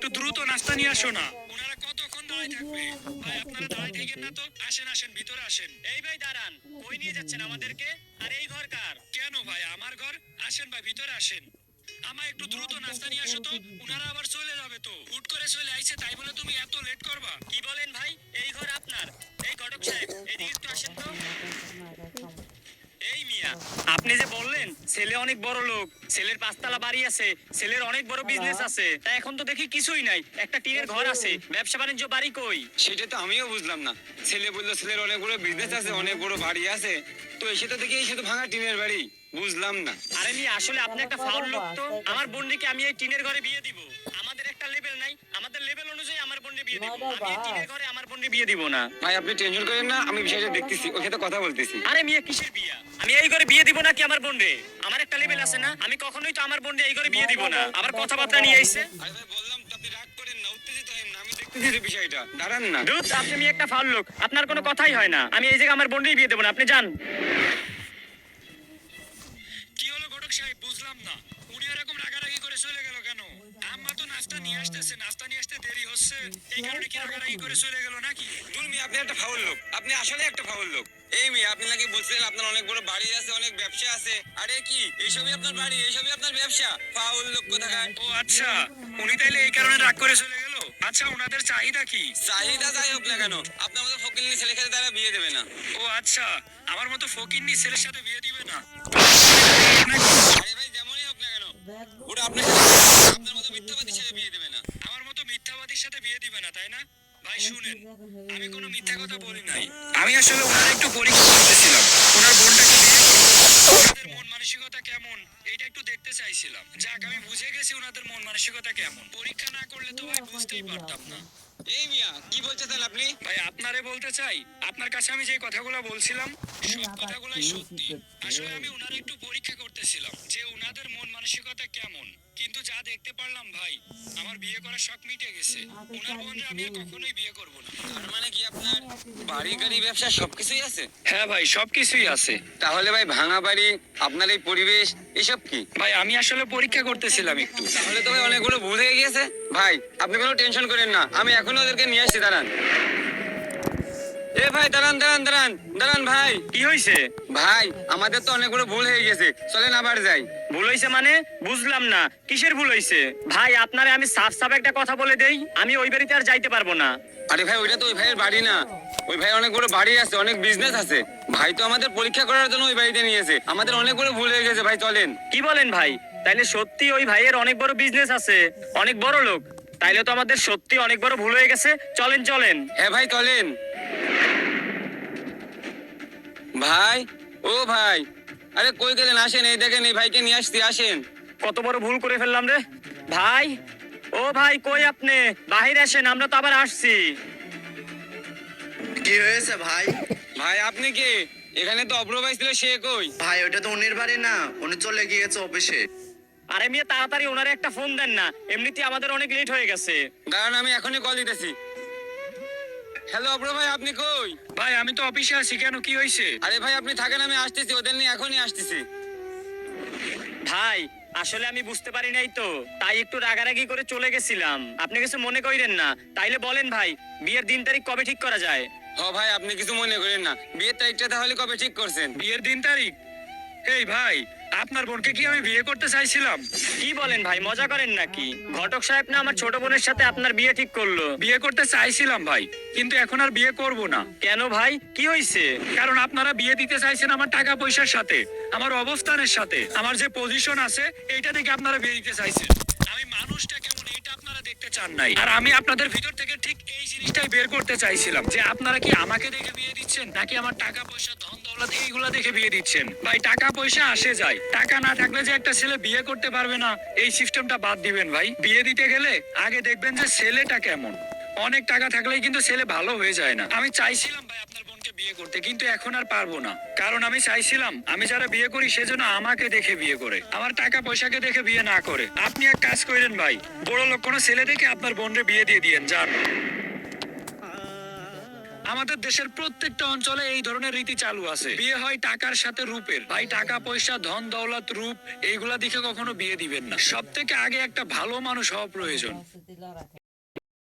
একটু দ্রুত নাস্তা নিয়ে আসো না। ওনারা কতক্ষণ দাঁড়ায় থাকবে? ভাই আপনারা দাঁড়ায় থাকেন না তো, আসেন আসেন ভিতরে আসেন। এই ভাই দাঁড়ান, কই নিয়ে যাচ্ছেন আমাদেরকে? আর এই ঘর কার? কেন ভাই আমার ঘর? আসেন ভাই ভিতরে আসেন। আমার একটু দ্রুত নাস্তা নিয়ে আসো তো, ওনারা আবার চলে যাবে তো। হুট করে চলে আইছে তাই বলে তুমি এত লেট করবা? কি বলেন ভাই? এই ঘর আপনার? এই ঘটক সাহেব এদিকে একটু আসেন তো। এই মিয়া, আপনি যে বললেন ছেলে অনেক বড় লোক, ছেলের পাঁচতলা বাড়ি আছে, ছেলের অনেক বড় বিজনেস আছে, তা এখন তো দেখি কিছুই নাই, একটা টিনের ঘর আছে, ব্যবসা বাণিজ্য বাড়ি কই? সেটা তো আমিও বুঝলাম না। ছেলে বললো ছেলের অনেক বড় বিজনেস আছে, অনেক বড় বাড়ি আছে, তো এসে তো দেখি এসে তো ভাঙা টিনের বাড়ি। বুঝলাম না। আরে মিয়া, আসলে আপনি একটা ফাউল লোক তো। আমার বোনকে আমি এই টিনের ঘরে বিয়ে দিব? আমাদের একটা লেভেল নাই, আমাদের লেভেল অনুযায়ী আমার বোনকে বিয়ে দিব। আমি এই টিনের ঘরে আমার বোনকে বিয়ে দিব না। ভাই আপনি টেনশন করেন না, আমি বিষয়টা দেখতেছি, ওকে তো কথা বলতেছি। আরে মিয়া, কিসের বিয়া? আমি এই ঘরে বিয়ে দিব নাকি আমার বোন রে? আমার একটা লেভেল আছে না, আমি কখনোই তো আমার বোন রে এই ঘরে বিয়ে দিব না। আবার কথাবার্তা নিয়ে আইছে। আরে ভাই বললাম তো, আপনি রাগ করেন না, উত্তেজিত হেন না, আমি দেখতেছি যে বিষয়টা। দাঁড়ান না। দুধ, আপনি মিয়া একটা ফাউল লোক, আপনার কোনো কথাই হয় না। আমি এই জায়গায় আমার বোন রে বিয়ে দেব না, আপনি যান। কি হলো ঘটক সাহেব, বুঝলাম না। উনি এরকম রাগারাগি করে চলে গেল কেন? আম্মা তো নাস্তা নিয়ে আসতেছে, নাস্তা নিয়ে আসতে দেরি হচ্ছে, এই কারণে কি রাগারাগি করে চলে গেল নাকি? দূর মিয়া, আপনি একটা ফাউল লোক, আপনি আসলে একটা ফাউল লোক। এই মিয়া, আপনি নাকি বলছিলেন আপনার অনেক বড় বাড়ি আছে, অনেক ব্যবসা আছে। আরে কি এইসবই আপনার বাড়ি, এইসবই আপনার ব্যবসা? ফাউল লোক কোথাকার। ও আচ্ছা, উনি তাইলে এই কারণে রাগ করে চলে গেল। আচ্ছা, ওনাদের চাহিদা কি? চাহিদা যাই হোক না কেন, আপনার মতো ফকির ছেলে খেলে তারা বিয়ে দেবে না। ও আচ্ছা, আমার মতো ফকিন্নি ছেলের সাথে বিয়ে দিবে না? আরে ভাই যেমনই হোক না কেন, ওটা আপনার সাথে, আপনার মতো মিথ্যাবাদীর সাথে বিয়ে দেবে না। আমার মতো মিথ্যাবাদীর সাথে বিয়ে দিবে না, তাই না? ভাই শুনেন, আমি কোনো মিথ্যা কথা বলি নাই। আমি আসলে ওনার একটু পরীক্ষা করতেছিলাম, ওনার বোনটাকে বিয়ে করবো, ওনাদের মন মানসিকতা কেমন এইটা একটু দেখতে চাইছিলাম। যাক, আমি বুঝে গেছি ওনাদের মন মানসিকতা কেমন। পরীক্ষা না করলে তো ভাই বুঝতেই পারতাম না। এই মিয়া, কি বলছেন আপনি? ভাই আপনারে বলতে চাই, আপনার কাছে আমি যে কথাগুলো বলছিলাম সব কথাগুলাই সত্যি। আসলে আমি ওনার একটু পরীক্ষা করতেছিলাম যে ওনাদের মন মানসিকতা কেমন, কিন্তু যা দেখতে পারলাম ভাই, আমার বিয়ে করার শখ মিটে গেছে। ওনার বোনরে আমি আর কখনোই বিয়ে করব না। তার মানে কি আপনার বাড়ি গাড়ি ব্যবসা সবকিছুই আছে? হ্যাঁ ভাই, সবকিছুই আছে। তাহলে ভাই ভাঙা বাড়ি, আপনার এই পরিবেশ, এসব কি? ভাই আমি আসলে পরীক্ষা করতেছিলাম একটু। তাহলে তো ভাই অনেকগুলো ভুল হয়ে গিয়েছে। ভাই আপনি কোনো টেনশন করেন না, আমি এখনো ওদেরকে নিয়ে আসছি, দাঁড়ান। এ ভাই দাঁড়ান দাঁড়ান দাঁড়ান দাঁড়ান ভাই। কি হয়েছে? ভাই আমাদের তো অনেকগুলো ভুল হয়ে গেছে, চলেন আবার যাই। ভুল হয়েছে মানে? বুঝলাম না, কিসের ভুল হয়েছে? ভাই আপনারে আমি সাফ সাফ একটা কথা বলে দেই, আমি ওই বাড়িতে আর যাইতে পারবো না। আরে ভাই ওইটা তো ওই ভাইয়ের বাড়ি না, ওই ভাই অনেক বড় বাড়ি আছে, অনেক বিজনেস আছে। ভাই তো আমাদের পরীক্ষা করার জন্য ওই বাড়িতে নিয়েছে, আমাদের অনেক বড় ভুল হয়ে গেছে ভাই, চলেন। কি বলেন ভাই? তাইলে সত্যি ওই ভাইয়ের অনেক বড় বিজনেস আছে, অনেক বড় লোক। তাইলে তো আমাদের সত্যি অনেক বড় ভুল হয়ে গেছে। চলেন চলেন। হ্যাঁ ভাই চলেন। ভাই, ও ভাই, আরে কই গেলেন? আসেন, এই দেখেন এই ভাইকে নিয়ে আসছি, আসেন। কত বড় ভুল করে ফেললাম রে ভাই। ও ভাই, কই আপনি? বাহিরে আসেন, আমরা তো আবার আসছি। কি হয়েছে ভাই? ভাই আপনি কে? এখানে তো অব্র ভাই ছিল, সে কই? ভাই ওটা তো উনির বাড়ি না, উনি চলে গিয়েছে অফিসে। আরে মিয়া, তাড়াতাড়ি ওনারে একটা ফোন দেন না, এমনিতেই আমাদের অনেক লেট হয়ে গেছে। দাঁড়ান, আমি এখনই কল দিতেছি। হ্যালো অব্র ভাই, আপনি কই? ভাই আমি তো অফিসে আছি, কেন কি হয়েছে? আরে ভাই আপনি থাকেন, আমি আসতেছি, ওদের নিয়ে এখনই আসতেছি। ভাই আসলে আমি বুঝতে পারি নাই তো, তাই একটু রাগারাগি করে চলে গেছিলাম। আপনি কিছু মনে করেন না, তাইলে বলেন ভাই, বিয়ের দিন তারিখ কবে ঠিক করা যায়? হ ভাই, আপনি কিছু মনে করেন না, বিয়ের তারিখটা তাহলে কবে ঠিক করছেন? বিয়ের দিন তারিখ? এই ভাই, আপনার বোনকে কি আমি বিয়ে করতে চাইছিলাম? কি বলেন ভাই, মজা করেন নাকি? ঘটক সাহেব না আমার ছোট বোনের সাথে আপনার বিয়ে ঠিক করলো। বিয়ে করতে চাইছিলাম ভাই, কিন্তু এখন আর বিয়ে করব না। কেন ভাই, কি হয়েছে? কারণ আপনারা বিয়ে দিতে চাইছেন আমার টাকা পয়সার সাথে, আমার অবস্থানের সাথে, আমার যে পজিশন আছে এইটা দেখে আপনারা বিয়ে দিতে চাইছেন। আমি মানুষটা কেমন এইটা আপনারা দেখতে চান নাই। আর আমি আপনাদের ভিতর থেকে ঠিক এই জিনিসটাই বের করতে চাইছিলাম যে আপনারা কি আমাকে দেখে বিয়ে দিচ্ছেন নাকি আমার টাকা পয়সা ধন দৌলত এইগুলা দেখে বিয়ে দিচ্ছেন। ভাই টাকা পয়সা আসে যায়, টাকা না থাকলে যে একটা ছেলে বিয়ে করতে পারবে না এই সিস্টেমটা বাদ দিবেন ভাই। বিয়ে দিতে গেলে আগে দেখবেন যে ছেলেটা কেমন। অনেক টাকা থাকলেই কিন্তু ছেলে ভালো হয়ে যায় না। আমি চাইছিলাম ভাই আপনার বোনকে বিয়ে করতে, কিন্তু এখন আর পারবো না। কারণ আমি চাইছিলাম আমি যারা বিয়ে করি সেজন্য আমাকে দেখে বিয়ে করে, আমার টাকা পয়সাকে দেখে বিয়ে না করে। আপনি এক কাজ করেন ভাই, বড় লোক কোনো ছেলে দেখে আপনার বোনরে বিয়ে দিয়ে দিয়েন, যান। আমাদের দেশের প্রত্যেকটা অঞ্চলে এই ধরনের রীতি চালু আছে। বিয়ে হয় টাকার সাথে রূপের। ভাই টাকা পয়সা ধন দৌলত রূপ এইগুলা দেখে কখনো বিয়ে দিবেন না। সব থেকে আগে একটা ভালো মানুষ হওয়া প্রয়োজন।